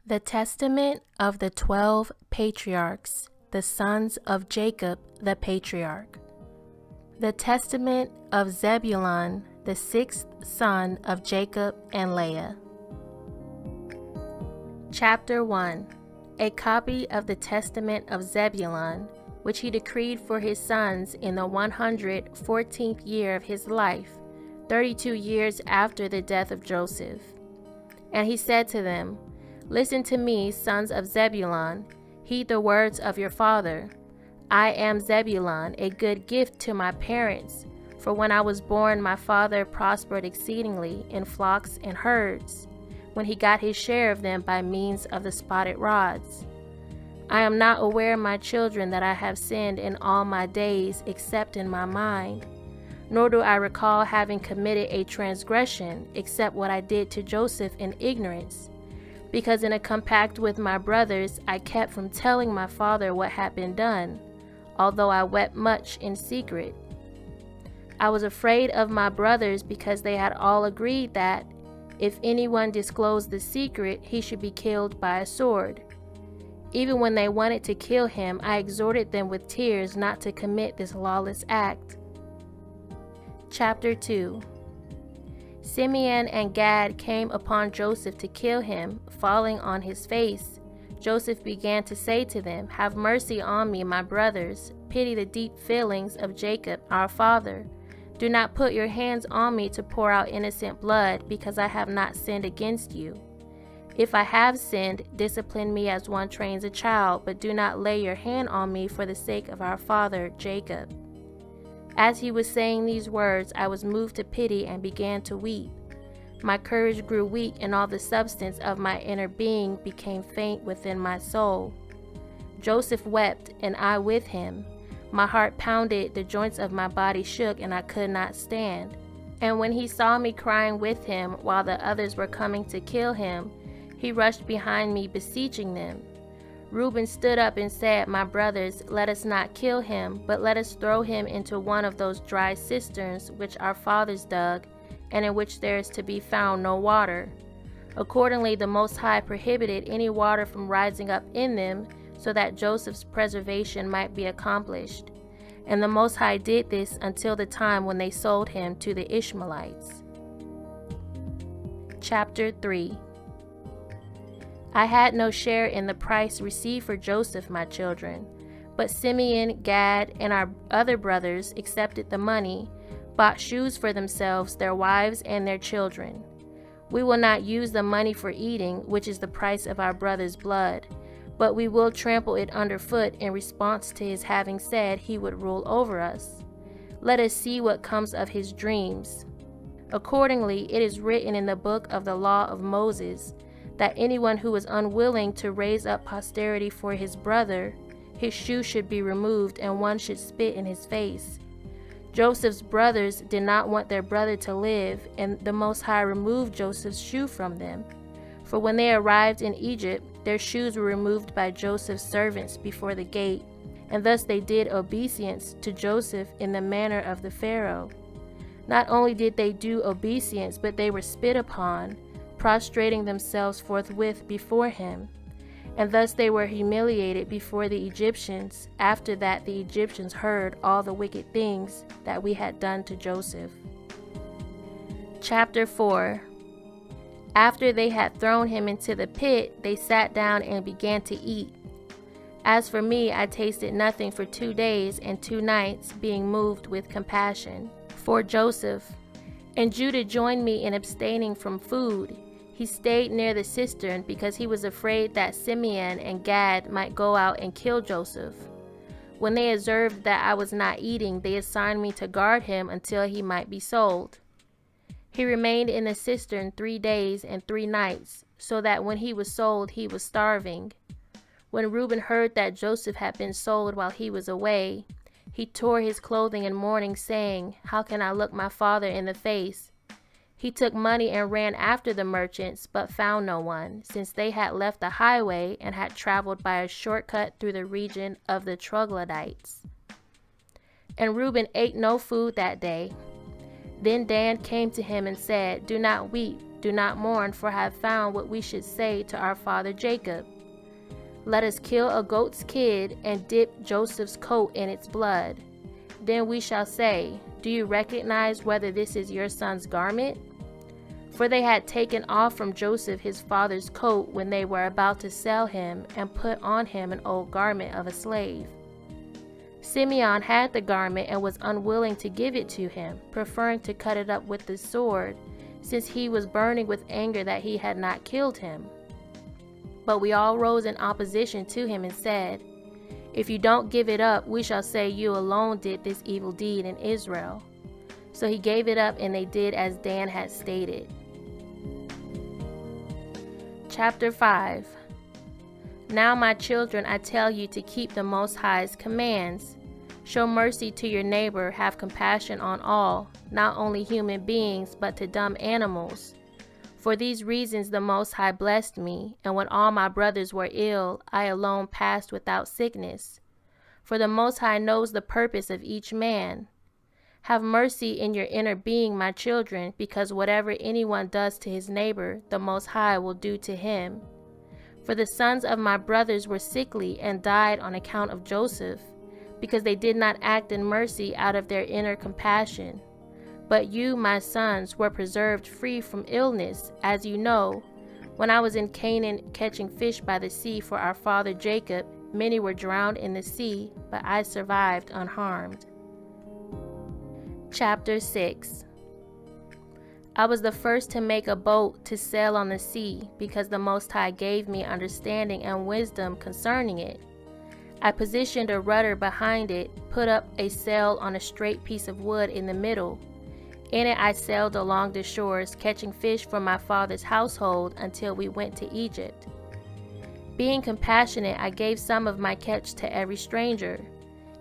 The Testament of the 12 Patriarchs, the sons of Jacob the Patriarch. The Testament of Zebulun, the sixth son of Jacob and Leah. Chapter 1. A copy of the Testament of Zebulun, which he decreed for his sons in the 114th year of his life, 32 years after the death of Joseph. And he said to them, Listen to me, sons of Zebulun, heed the words of your father. I am Zebulun, a good gift to my parents, for when I was born my father prospered exceedingly in flocks and herds, when he got his share of them by means of the spotted rods. I am not aware, my children, that I have sinned in all my days except in my mind, nor do I recall having committed a transgression except what I did to Joseph in ignorance, because in a compact with my brothers I kept from telling my father what had been done, although I wept much in secret. I was afraid of my brothers because they had all agreed that, if anyone disclosed the secret, he should be killed by a sword. Even when they wanted to kill him, I exhorted them with tears not to commit this lawless act. Chapter 2. Simeon and Gad came upon Joseph to kill him. Falling on his face, Joseph began to say to them, Have mercy on me, my brothers. Pity the deep feelings of Jacob, our father. Do not put your hands on me to pour out innocent blood, because I have not sinned against you. If I have sinned, discipline me as one trains a child, but do not lay your hand on me for the sake of our father Jacob. As he was saying these words, I was moved to pity and began to weep. My courage grew weak, and all the substance of my inner being became faint within my soul. Joseph wept, and I with him. My heart pounded, the joints of my body shook, and I could not stand. And when he saw me crying with him, while the others were coming to kill him, he rushed behind me, beseeching them. Reuben stood up and said, My brothers, let us not kill him, but let us throw him into one of those dry cisterns which our fathers dug, and in which there is to be found no water. Accordingly, the Most High prohibited any water from rising up in them, so that Joseph's preservation might be accomplished. And the Most High did this until the time when they sold him to the Ishmaelites. Chapter 3. I had no share in the price received for Joseph, my children, but Simeon, Gad, and our other brothers accepted the money, bought shoes for themselves, their wives, and their children. We will not use the money for eating, which is the price of our brother's blood, but we will trample it underfoot in response to his having said he would rule over us. Let us see what comes of his dreams. Accordingly, it is written in the book of the law of Moses, that anyone who is unwilling to raise up posterity for his brother, his shoe should be removed, and one should spit in his face. Joseph's brothers did not want their brother to live, and the Most High removed Joseph's shoe from them. For when they arrived in Egypt, their shoes were removed by Joseph's servants before the gate, and thus they did obeisance to Joseph in the manner of the Pharaoh. Not only did they do obeisance, but they were spit upon, prostrating themselves forthwith before him. And thus they were humiliated before the Egyptians. After that the Egyptians heard all the wicked things that we had done to Joseph. Chapter 4. After they had thrown him into the pit, they sat down and began to eat. As for me, I tasted nothing for 2 days and 2 nights, being moved with compassion for Joseph. And Judah joined me in abstaining from food. He stayed near the cistern because he was afraid that Simeon and Gad might go out and kill Joseph. When they observed that I was not eating, they assigned me to guard him until he might be sold. He remained in the cistern 3 days and 3 nights, so that when he was sold, he was starving. When Reuben heard that Joseph had been sold while he was away, he tore his clothing in mourning, saying, How can I look my father in the face? He took money and ran after the merchants, but found no one, since they had left the highway and had traveled by a shortcut through the region of the troglodytes. And Reuben ate no food that day. Then Dan came to him and said, "Do not weep, do not mourn, for I have found what we should say to our father Jacob. Let us kill a goat's kid and dip Joseph's coat in its blood. Then we shall say, 'Do you recognize whether this is your son's garment?'" For they had taken off from Joseph his father's coat when they were about to sell him, and put on him an old garment of a slave. Simeon had the garment and was unwilling to give it to him, preferring to cut it up with the sword, since he was burning with anger that he had not killed him. But we all rose in opposition to him and said, "If you don't give it up, we shall say you alone did this evil deed in Israel." So he gave it up, and they did as Dan had stated. Chapter 5. Now, my children, I tell you to keep the Most High's commands. Show mercy to your neighbor, have compassion on all, not only human beings, but to dumb animals. For these reasons the Most High blessed me, and when all my brothers were ill, I alone passed without sickness. For the Most High knows the purpose of each man. Have mercy in your inner being, my children, because whatever anyone does to his neighbor, the Most High will do to him. For the sons of my brothers were sickly and died on account of Joseph, because they did not act in mercy out of their inner compassion. But you, my sons, were preserved free from illness, as you know. When I was in Canaan catching fish by the sea for our father Jacob, many were drowned in the sea, but I survived unharmed. Chapter 6. I was the first to make a boat to sail on the sea, because the Most High gave me understanding and wisdom concerning it. I positioned a rudder behind it, put up a sail on a straight piece of wood in the middle. In it I sailed along the shores, catching fish for my father's household until we went to Egypt. Being compassionate, I gave some of my catch to every stranger.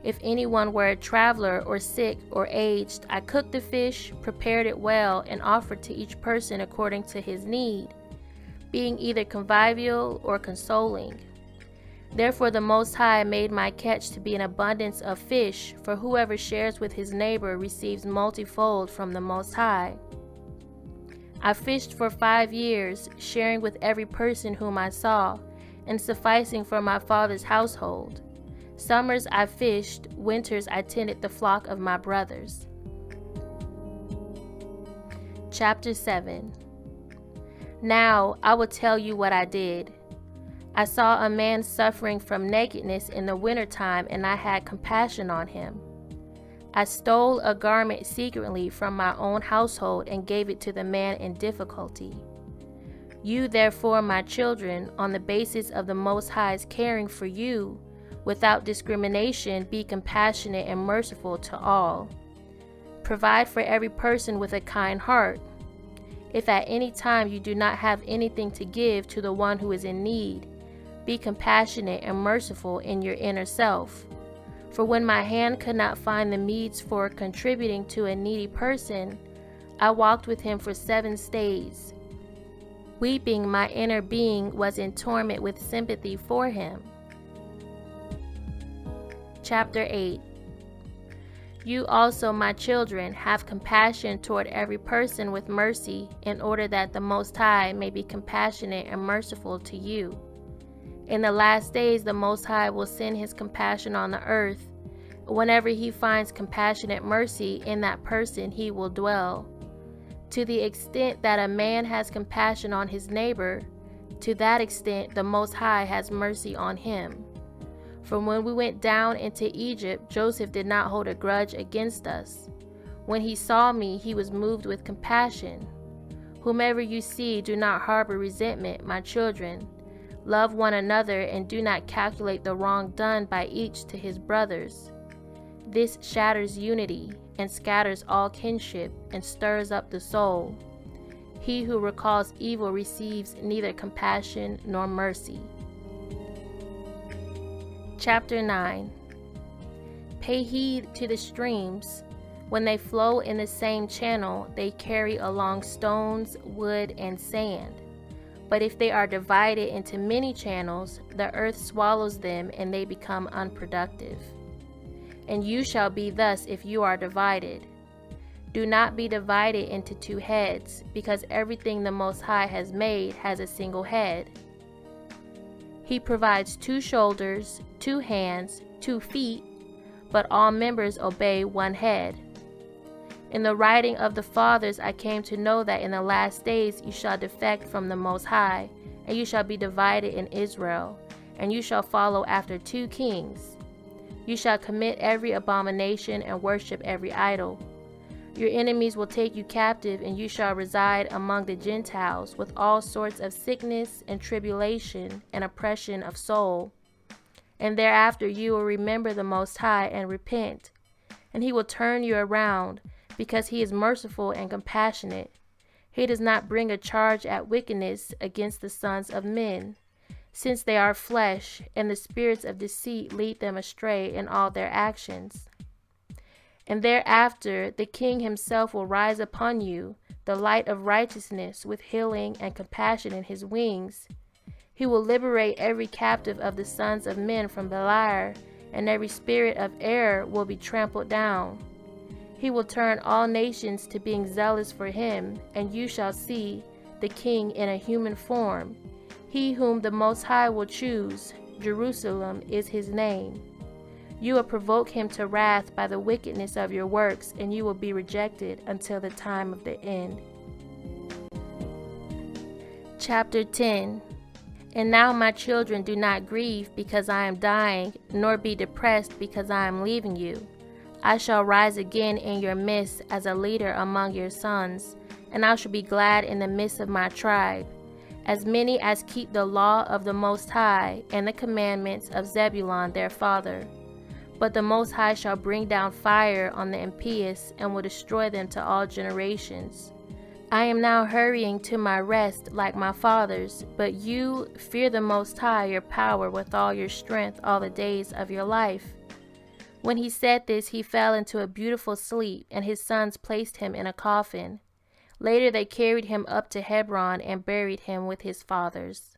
If anyone were a traveler or sick or aged, I cooked the fish, prepared it well, and offered to each person according to his need, being either convivial or consoling. Therefore the Most High made my catch to be an abundance of fish, for whoever shares with his neighbor receives multifold from the Most High. I fished for 5 years, sharing with every person whom I saw, and sufficing for my father's household. Summers I fished, winters I tended the flock of my brothers. Chapter 7. Now I will tell you what I did. I saw a man suffering from nakedness in the wintertime, and I had compassion on him. I stole a garment secretly from my own household and gave it to the man in difficulty. You, therefore, my children, on the basis of the Most High's caring for you, without discrimination, be compassionate and merciful to all. Provide for every person with a kind heart. If at any time you do not have anything to give to the one who is in need, be compassionate and merciful in your inner self. For when my hand could not find the means for contributing to a needy person, I walked with him for 7 days. Weeping, my inner being was in torment with sympathy for him. Chapter 8. You also, my children, have compassion toward every person with mercy, in order that the Most High may be compassionate and merciful to you. In the last days the Most High will send his compassion on the earth. Whenever he finds compassionate mercy in that person, he will dwell. To the extent that a man has compassion on his neighbor, to that extent the Most High has mercy on him. For when we went down into Egypt, Joseph did not hold a grudge against us. When he saw me, he was moved with compassion. Whomever you see, do not harbor resentment, my children. Love one another, and do not calculate the wrong done by each to his brothers. This shatters unity, and scatters all kinship, and stirs up the soul. He who recalls evil receives neither compassion nor mercy. Chapter 9. Pay heed to the streams. When they flow in the same channel, they carry along stones, wood, and sand. But if they are divided into many channels, the earth swallows them, and they become unproductive. And you shall be thus if you are divided. Do not be divided into two heads, because everything the Most High has made has a single head. He provides 2 shoulders, 2 hands, 2 feet, but all members obey one head. In the writing of the fathers I came to know that in the last days you shall defect from the Most High, and you shall be divided in Israel, and you shall follow after 2 kings. You shall commit every abomination and worship every idol. Your enemies will take you captive, and you shall reside among the Gentiles with all sorts of sickness and tribulation and oppression of soul. And thereafter you will remember the Most High and repent, and he will turn you around, because he is merciful and compassionate. He does not bring a charge at wickedness against the sons of men, since they are flesh, and the spirits of deceit lead them astray in all their actions. And thereafter the king himself will rise upon you, the light of righteousness, with healing and compassion in his wings. He will liberate every captive of the sons of men from Beliar, and every spirit of error will be trampled down. He will turn all nations to being zealous for him, and you shall see the king in a human form. He whom the Most High will choose, Jerusalem is his name. You will provoke him to wrath by the wickedness of your works, and you will be rejected until the time of the end. Chapter 10. And now, my children, do not grieve because I am dying, nor be depressed because I am leaving you. I shall rise again in your midst as a leader among your sons, and I shall be glad in the midst of my tribe. As many as keep the law of the Most High and the commandments of Zebulun their father. But the Most High shall bring down fire on the impious and will destroy them to all generations. I am now hurrying to my rest like my fathers, but you fear the Most High your power with all your strength all the days of your life. When he said this, he fell into a beautiful sleep, and his sons placed him in a coffin. Later they carried him up to Hebron and buried him with his fathers.